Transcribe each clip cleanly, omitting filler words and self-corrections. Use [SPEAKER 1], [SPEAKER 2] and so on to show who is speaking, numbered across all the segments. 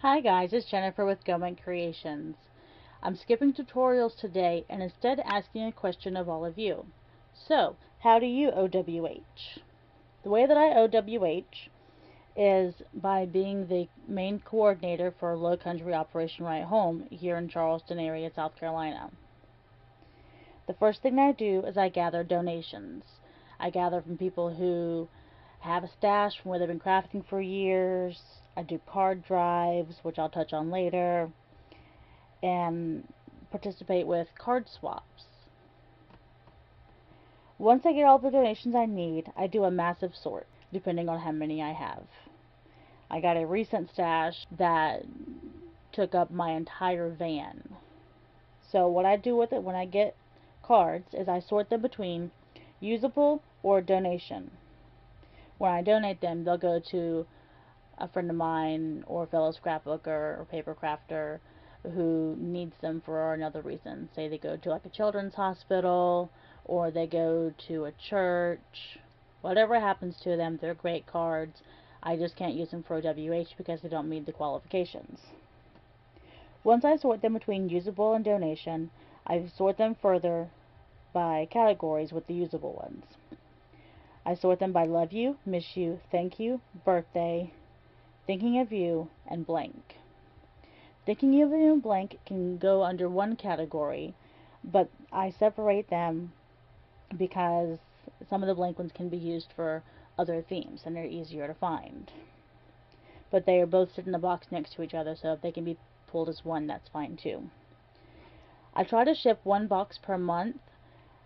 [SPEAKER 1] Hi guys, it's Jennifer with Government Creations. I'm skipping tutorials today and instead asking a question of all of you. So, how do you OWH? The way that I OWH is by being the main coordinator for Low Country Operation Right Home here in Charleston area, South Carolina. The first thing I do is I gather donations. I gather from people who have a stash from where they've been crafting for years. I do card drives, which I'll touch on later, and participate with card swaps. Once I get all the donations I need, I do a massive sort, depending on how many I have. I got a recent stash that took up my entire van. So what I do with it when I get cards is I sort them between usable or donation. When I donate them, they'll go to a friend of mine or a fellow scrapbooker or paper crafter who needs them for another reason. Say they go to like a children's hospital or they go to a church. Whatever happens to them, they're great cards. I just can't use them for OWH because they don't meet the qualifications. Once I sort them between usable and donation, I sort them further by categories with the usable ones. I sort them by love you, miss you, thank you, birthday, thinking of you, and blank. Thinking of you and blank can go under one category, but I separate them because some of the blank ones can be used for other themes and they're easier to find. But they are both sit in a box next to each other, so if they can be pulled as one, that's fine too. I try to ship one box per month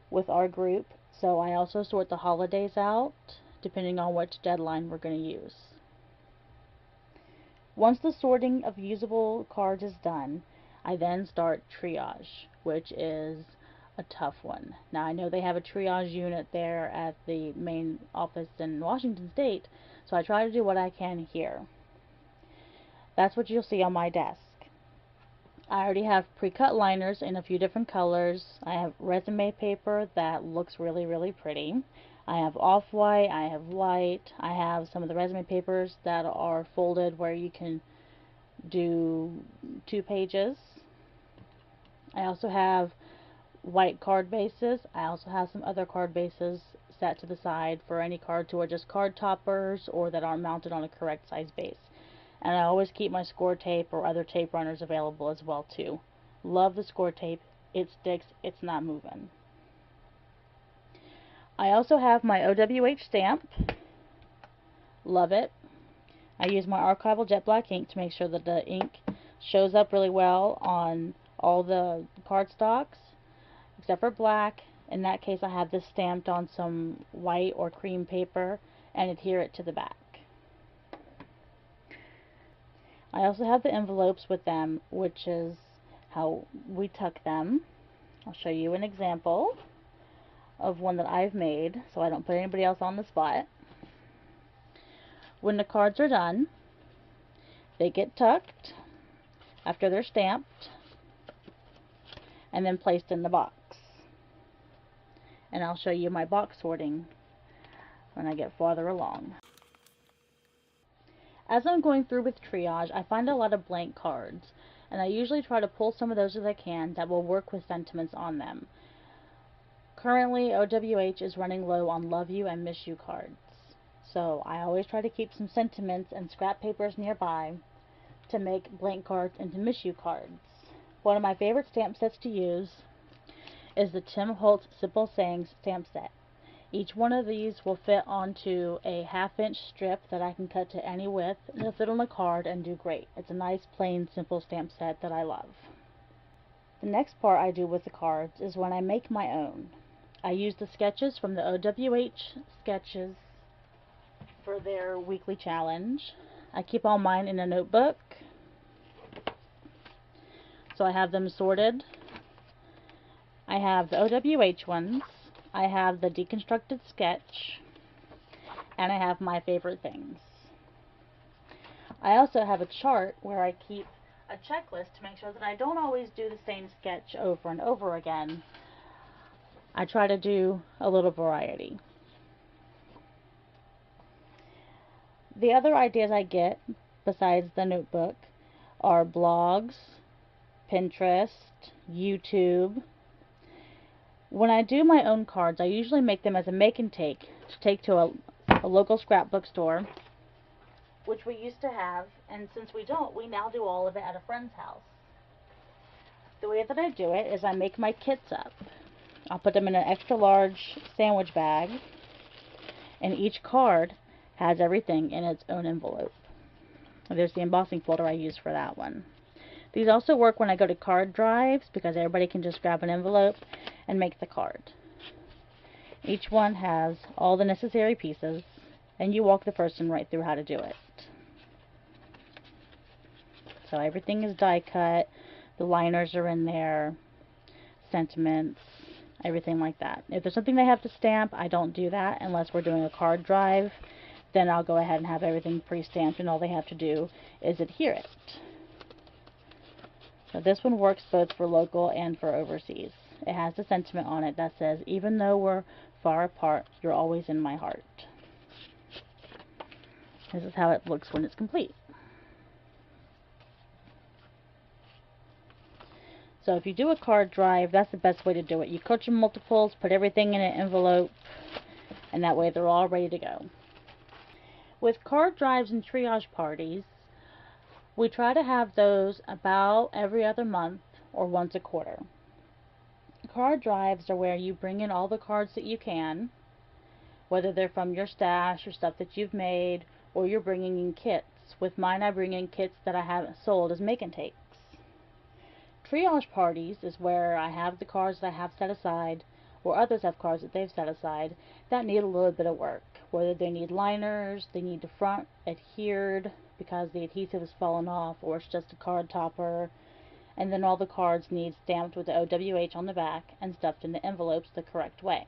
[SPEAKER 1] with our group, so I also sort the holidays out depending on which deadline we're going to use. Once the sorting of usable cards is done, I then start triage, which is a tough one. Now I know they have a triage unit there at the main office in Washington State, so I try to do what I can here. That's what you'll see on my desk. I already have pre-cut liners in a few different colors. I have resume paper that looks really pretty. I have off-white, I have white, I have some of the resume papers that are folded where you can do 2 pages. I also have white card bases. I also have some other card bases set to the side for any cards who are just card toppers or that aren't mounted on a correct size base. And I always keep my score tape or other tape runners available as well too. Love the score tape. It sticks. It's not moving. I also have my OWH stamp. Love it. I use my archival jet black ink to make sure that the ink shows up really well on all the cardstocks except for black. In that case, I have this stamped on some white or cream paper and adhere it to the back. I also have the envelopes with them, which is how we tuck them. I'll show you an example of one that I've made so I don't put anybody else on the spot. When the cards are done, they get tucked after they're stamped and then placed in the box. And I'll show you my box sorting when I get farther along. As I'm going through with triage, I find a lot of blank cards, and I usually try to pull some of those as I can that will work with sentiments on them. Currently, OWH is running low on love you and miss you cards, so I always try to keep some sentiments and scrap papers nearby to make blank cards into miss you cards. One of my favorite stamp sets to use is the Tim Holtz Simple Sayings stamp set. Each one of these will fit onto a 1/2 inch strip that I can cut to any width. It'll fit on a card and do great. It's a nice, plain, simple stamp set that I love. The next part I do with the cards is when I make my own. I use the sketches from the OWH sketches for their weekly challenge. I keep all mine in a notebook, so I have them sorted. I have the OWH ones, I have the deconstructed sketch, and I have my favorite things. I also have a chart where I keep a checklist to make sure that I don't always do the same sketch over and over again. I try to do a little variety. The other ideas I get, besides the notebook, are blogs, Pinterest, YouTube. When I do my own cards, I usually make them as a make and take to take to a local scrapbook store, which we used to have, and since we don't, we now do all of it at a friend's house. The way that I do it is I make my kits up. I'll put them in an extra large sandwich bag, and each card has everything in its own envelope. There's the embossing folder I use for that one. These also work when I go to card drives because everybody can just grab an envelope and make the card. Each one has all the necessary pieces, and you walk the person right through how to do it. So everything is die cut, the liners are in there, sentiments, everything like that. If there's something they have to stamp, I don't do that unless we're doing a card drive. Then I'll go ahead and have everything pre-stamped, and all they have to do is adhere it. So this one works both for local and for overseas. It has a sentiment on it that says, even though we're far apart, you're always in my heart. This is how it looks when it's complete. So if you do a card drive, that's the best way to do it. You cut your multiples, put everything in an envelope, and that way they're all ready to go. With card drives and triage parties, we try to have those about every other month or once a quarter. Card drives are where you bring in all the cards that you can, whether they're from your stash or stuff that you've made, or you're bringing in kits. With mine, I bring in kits that I haven't sold as make and takes. Triage parties is where I have the cards that I have set aside, or others have cards that they've set aside that need a little bit of work. Whether they need liners, they need the front adhered because the adhesive has fallen off, or it's just a card topper, and then all the cards need stamped with the OWH on the back and stuffed in the envelopes the correct way.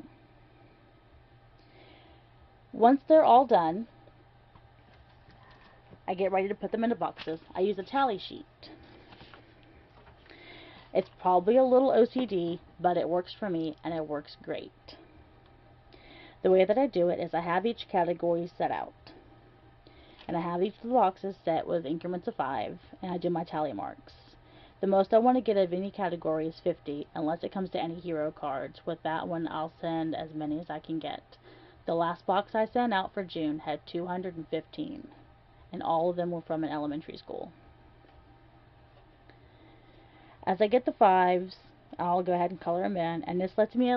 [SPEAKER 1] Once they're all done, I get ready to put them into boxes. I use a tally sheet. It's probably a little OCD, but it works for me, and it works great. The way that I do it is I have each category set out, and I have each of the boxes set with increments of 5, and I do my tally marks. The most I want to get of any category is 50, unless it comes to any hero cards. With that one, I'll send as many as I can get. The last box I sent out for June had 215, and all of them were from an elementary school. As I get the 5s, I'll go ahead and color them in, and this lets me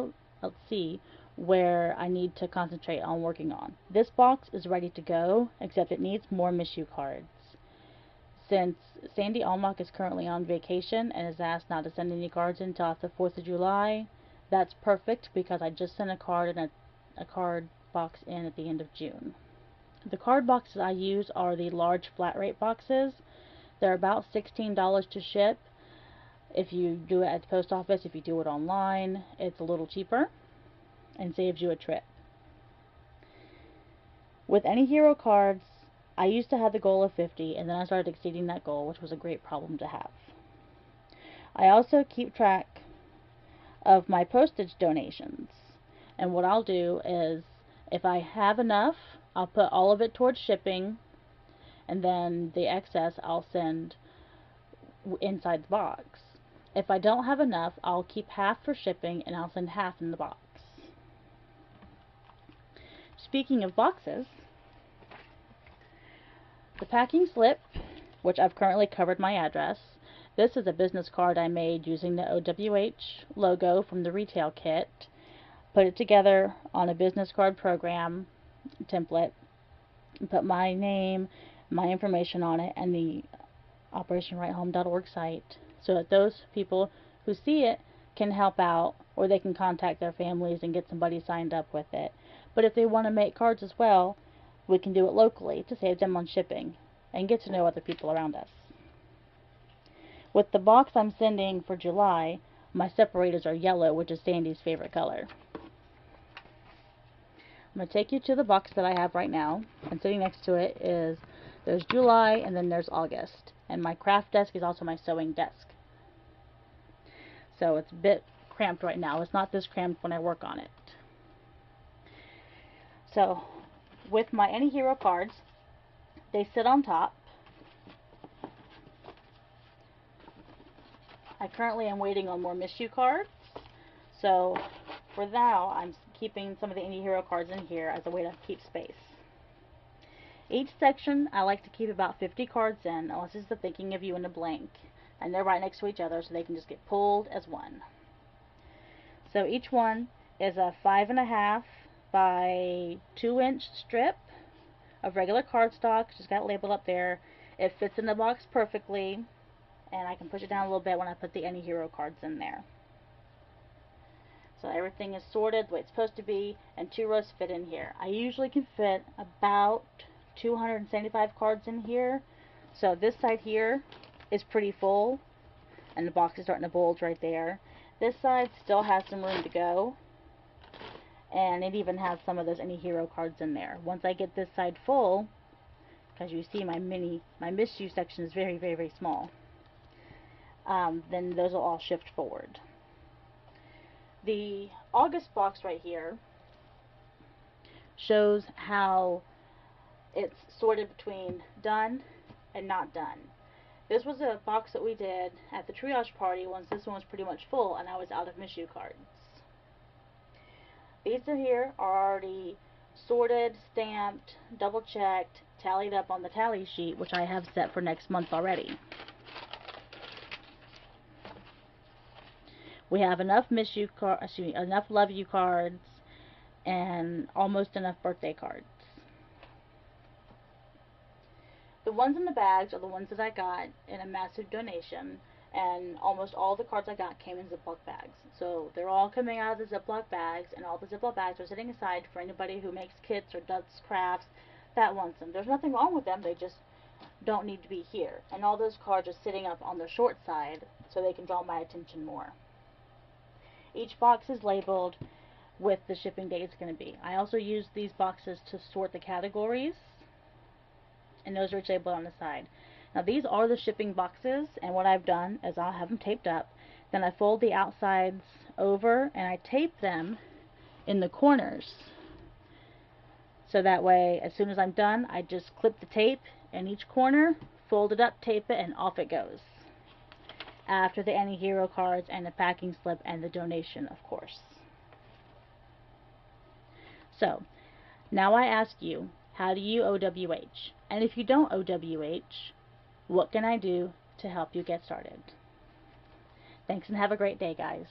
[SPEAKER 1] see where I need to concentrate on working on. This box is ready to go, except it needs more Miss You cards. Since Sandy Almach is currently on vacation and is asked not to send any cards until after the 4th of July, that's perfect because I just sent a card and a card box in at the end of June. The card boxes I use are the large flat rate boxes. They're about $16 to ship. If you do it at the post office, if you do it online, it's a little cheaper and saves you a trip. With any hero cards, I used to have the goal of 50, and then I started exceeding that goal, which was a great problem to have. I also keep track of my postage donations, and what I'll do is, if I have enough, I'll put all of it towards shipping, and then the excess I'll send inside the box. If I don't have enough, I'll keep half for shipping, and I'll send half in the box. Speaking of boxes, the packing slip, which I've currently covered my address. This is a business card I made using the OWH logo from the retail kit. Put it together on a business card program template, and put my name, my information on it, and the OperationRightHome.org site, so that those people who see it can help out, or they can contact their families and get somebody signed up with it. But if they want to make cards as well, we can do it locally to save them on shipping and get to know other people around us. With the box I'm sending for July, my separators are yellow, which is Sandy's favorite color. I'm going to take you to the box that I have right now, and sitting next to it is, there's July and then there's August. And my craft desk is also my sewing desk. So it's a bit cramped right now. It's not this cramped when I work on it. So with my Any Hero cards, they sit on top, I currently am waiting on more Miss You cards. So for now, I'm keeping some of the Indie Hero cards in here as a way to keep space. Each section, I like to keep about 50 cards in, unless it's the Thinking of You in a blank. And they're right next to each other, so they can just get pulled as one. So each one is a 5.5 by 2-inch strip of regular cardstock. Just got it labeled up there. It fits in the box perfectly, and I can push it down a little bit when I put the Any Hero cards in there. So everything is sorted the way it's supposed to be, and 2 rows fit in here. I usually can fit about 275 cards in here. So this side here is pretty full, and the box is starting to bulge right there. This side still has some room to go, and it even has some of those Any Hero cards in there. Once I get this side full, because you see my Miss You section is very, very, very small, then those will all shift forward. The August box right here shows how it's sorted between done and not done. This was a box that we did at the triage party once this one was pretty much full and I was out of Miss You cards. These are here are already sorted, stamped, double checked, tallied up on the tally sheet, which I have set for next month already. We have enough enough Love You cards and almost enough birthday cards. The ones in the bags are the ones that I got in a massive donation, and almost all the cards I got came in Ziploc bags. So they're all coming out of the Ziploc bags, and all the Ziploc bags are sitting aside for anybody who makes kits or does crafts that wants them. There's nothing wrong with them, they just don't need to be here. And all those cards are sitting up on the short side so they can draw my attention more. Each box is labeled with the shipping date it's going to be. I also use these boxes to sort the categories, and those are labeled on the side. Now these are the shipping boxes, and what I've done is I'll have them taped up, then I fold the outsides over and I tape them in the corners. So that way, as soon as I'm done, I just clip the tape in each corner, fold it up, tape it, and off it goes. After the Any Hero cards and the packing slip and the donation, of course. So, now I ask you, how do you OWH? And if you don't OWH, what can I do to help you get started? Thanks and have a great day, guys.